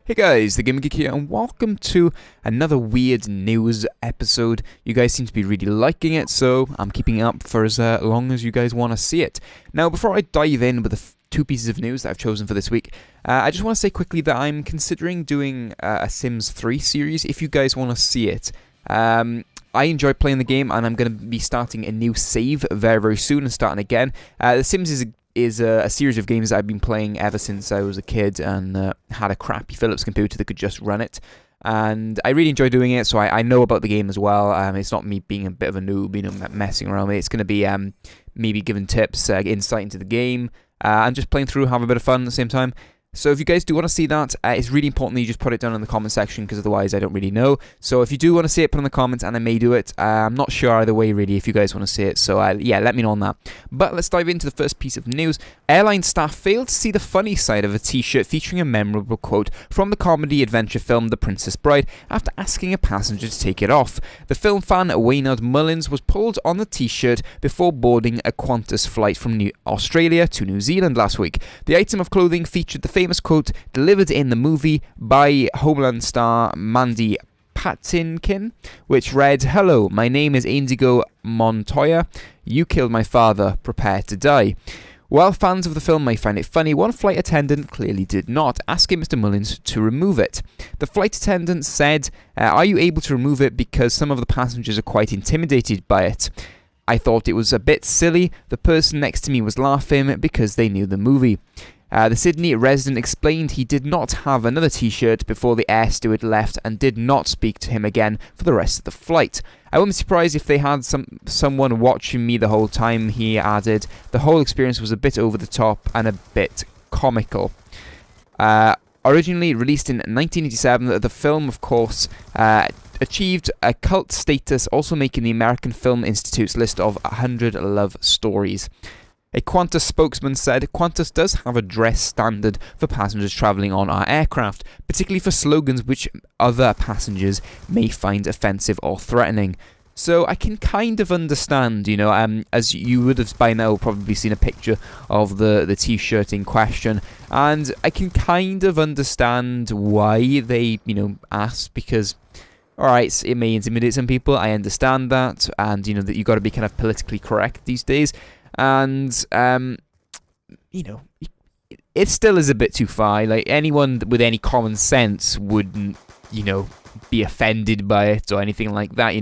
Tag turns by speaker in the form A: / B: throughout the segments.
A: Hey guys, the Gaming Geek here, and welcome to another weird news episode. You guys seem to be really liking it, so I'm keeping it up for as long as you guys want to see it. Now, before I dive in with the two pieces of news that I've chosen for this week, I just want to say quickly that I'm considering doing a Sims 3 series, if you guys want to see it. I enjoy playing the game, and I'm going to be starting a new save very, very soon and starting again. The Sims is a series of games that I've been playing ever since I was a kid and had a crappy Philips computer that could just run it. And I really enjoy doing it, so I know about the game as well. It's not me being a bit of a noob, messing around with it. It's going to be maybe giving tips, insight into the game, and just playing through, having a bit of fun at the same time. So if you guys do want to see that, it's really important that you just put it down in the comment section, because otherwise I don't really know. So if you do want to see it, put in the comments and I may do it. I'm not sure either way really if you guys want to see it, so yeah, let me know on that. But let's dive into the first piece of news. Airline staff failed to see the funny side of a t-shirt featuring a memorable quote from the comedy adventure film The Princess Bride after asking a passenger to take it off. The film fan Waynard Mullins was pulled on the t-shirt before boarding a Qantas flight from Australia to New Zealand last week. The item of clothing featured the famous quote delivered in the movie by Homeland star Mandy Patinkin, which read, "Hello, my name is Indigo Montoya. You killed my father. Prepare to die." While fans of the film may find it funny, one flight attendant clearly did not, asking Mr. Mullins to remove it. The flight attendant said, "Are you able to remove it because some of the passengers are quite intimidated by it? I thought it was a bit silly. The person next to me was laughing because they knew the movie." The Sydney resident explained he did not have another t-shirt before the air steward left and did not speak to him again for the rest of the flight. "I wouldn't be surprised if they had someone watching me the whole time," he added. "The whole experience was a bit over the top and a bit comical." Originally released in 1987, the film, of course, achieved a cult status, also making the American Film Institute's list of 100 love stories. A Qantas spokesman said, "Qantas does have a dress standard for passengers travelling on our aircraft, particularly for slogans which other passengers may find offensive or threatening." So I can kind of understand, as you would have by now probably seen a picture of the t-shirt in question, and I can kind of understand why they, asked, because alright, it may intimidate some people, I understand that, and that you've got to be kind of politically correct these days. And, it still is a bit too far. Like, anyone with any common sense wouldn't, be offended by it or anything like that.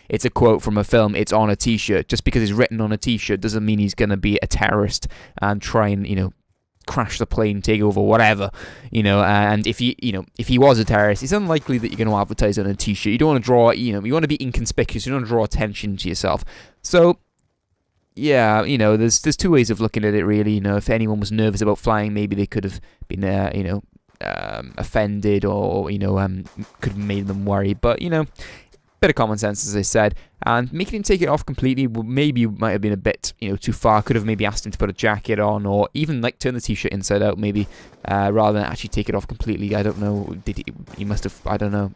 A: It's a quote from a film, it's on a t-shirt. Just because it's written on a t-shirt doesn't mean he's going to be a terrorist and try and, crash the plane, take over, whatever. And if he was a terrorist, it's unlikely that you're going to advertise on a t-shirt. You don't want to draw, you want to be inconspicuous, you don't want to draw attention to yourself. So, yeah, there's two ways of looking at it, really. If anyone was nervous about flying, maybe they could have been, offended or, could have made them worry. But, bit of common sense, as I said. And making him take it off completely maybe might have been a bit, too far. Could have maybe asked him to put a jacket on or even, turn the t-shirt inside out, maybe, rather than actually take it off completely. I don't know. He must have, I don't know.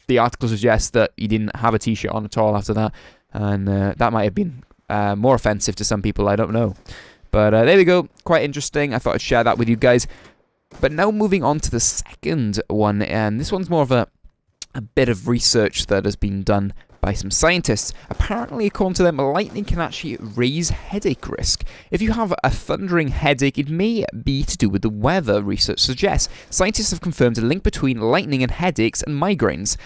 A: The article suggests that he didn't have a t-shirt on at all after that. And that might have been more offensive to some people, I don't know. But there we go, quite interesting. I thought I'd share that with you guys. But now moving on to the second one, and this one's more of a bit of research that has been done by some scientists. Apparently, according to them, lightning can actually raise headache risk. If you have a thundering headache, it may be to do with the weather, research suggests. Scientists have confirmed a link between lightning and headaches and migraines.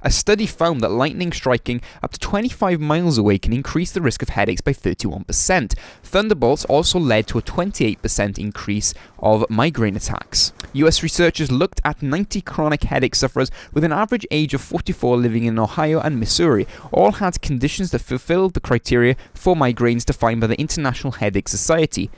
A: A study found that lightning striking up to 25 miles away can increase the risk of headaches by 31%. Thunderbolts also led to a 28% increase of migraine attacks. US researchers looked at 90 chronic headache sufferers with an average age of 44 living in Ohio and Missouri. All had conditions that fulfilled the criteria for migraines defined by the International Headache Society.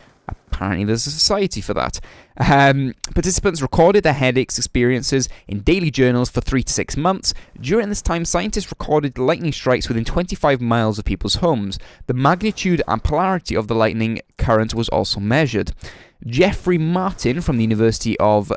A: Apparently there's a society for that. Participants recorded their headaches experiences in daily journals for 3 to 6 months. During this time, scientists recorded lightning strikes within 25 miles of people's homes. The magnitude and polarity of the lightning current was also measured. Jeffrey Martin from the University of...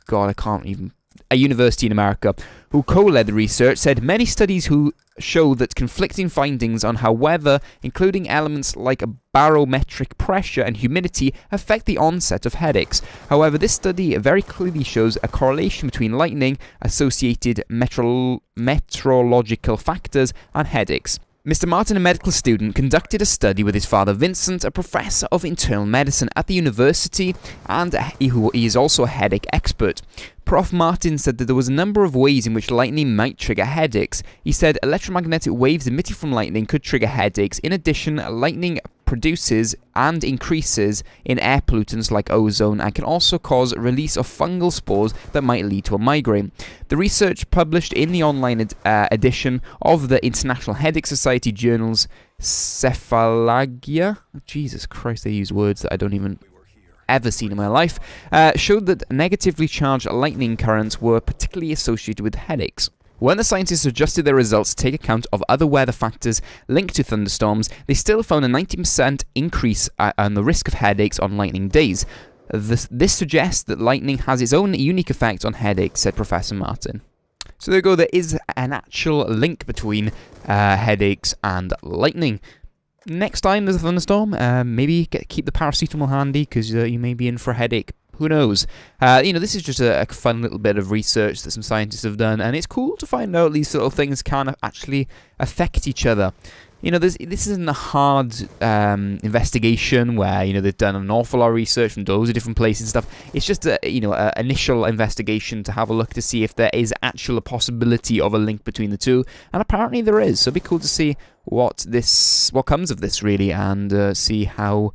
A: God, I can't even a university in America, who co-led the research, said many studies who show that conflicting findings on how weather, including elements like barometric pressure and humidity, affect the onset of headaches. However, this study very clearly shows a correlation between lightning, associated meteorological factors, and headaches. Mr. Martin, a medical student, conducted a study with his father Vincent, a professor of internal medicine at the university, and he is also a headache expert. Prof. Martin said that there was a number of ways in which lightning might trigger headaches. He said electromagnetic waves emitted from lightning could trigger headaches. In addition, lightning produces and increases in air pollutants like ozone and can also cause release of fungal spores that might lead to a migraine. The research, published in the online edition of the International Headache Society journals Cephalagia, Jesus Christ, they use words that I don't even ever seen in my life, showed that negatively charged lightning currents were particularly associated with headaches. When the scientists adjusted their results to take account of other weather factors linked to thunderstorms, they still found a 90% increase on the risk of headaches on lightning days. This suggests that lightning has its own unique effect on headaches, said Professor Martin. So there you go, there is an actual link between headaches and lightning. Next time there's a thunderstorm, maybe keep the paracetamol handy, because you may be in for a headache. Who knows? This is just a fun little bit of research that some scientists have done, and it's cool to find out these little things can actually affect each other. This isn't a hard investigation where, they've done an awful lot of research from loads of different places and stuff. It's just a initial investigation to have a look to see if there is actual a possibility of a link between the two, and apparently there is. So it'd be cool to see what comes of this, really, and see how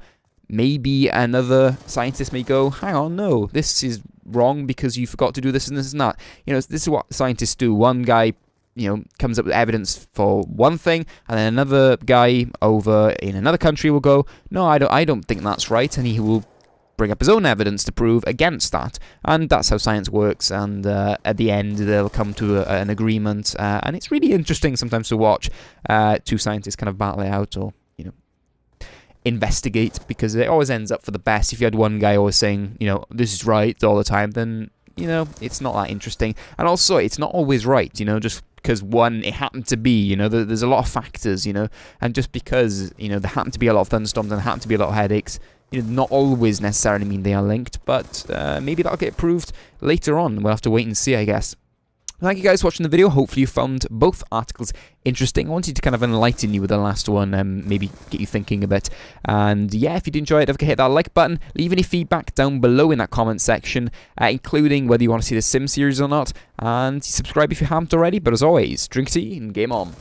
A: maybe another scientist may go, hang on, no, this is wrong because you forgot to do this and this and that. This is what scientists do. One guy comes up with evidence for one thing, and then another guy over in another country will go, no, I don't think that's right, and he will bring up his own evidence to prove against that. And that's how science works, and at the end they'll come to an agreement, and it's really interesting sometimes to watch two scientists kind of battle it out, or investigate, because it always ends up for the best. If you had one guy always saying, this is right all the time, then it's not that interesting. And also, it's not always right, just because it happened to be, there's a lot of factors, and just because, there happen to be a lot of thunderstorms and there happen to be a lot of headaches, not always necessarily mean they are linked, but maybe that'll get proved later on. We'll have to wait and see, I guess. Thank you guys for watching the video. Hopefully you found both articles interesting. I wanted to kind of enlighten you with the last one and maybe get you thinking a bit. And yeah, if you did enjoy it, don't forget to hit that like button. Leave any feedback down below in that comment section, including whether you want to see the Sim series or not. And subscribe if you haven't already. But as always, drink tea and game on.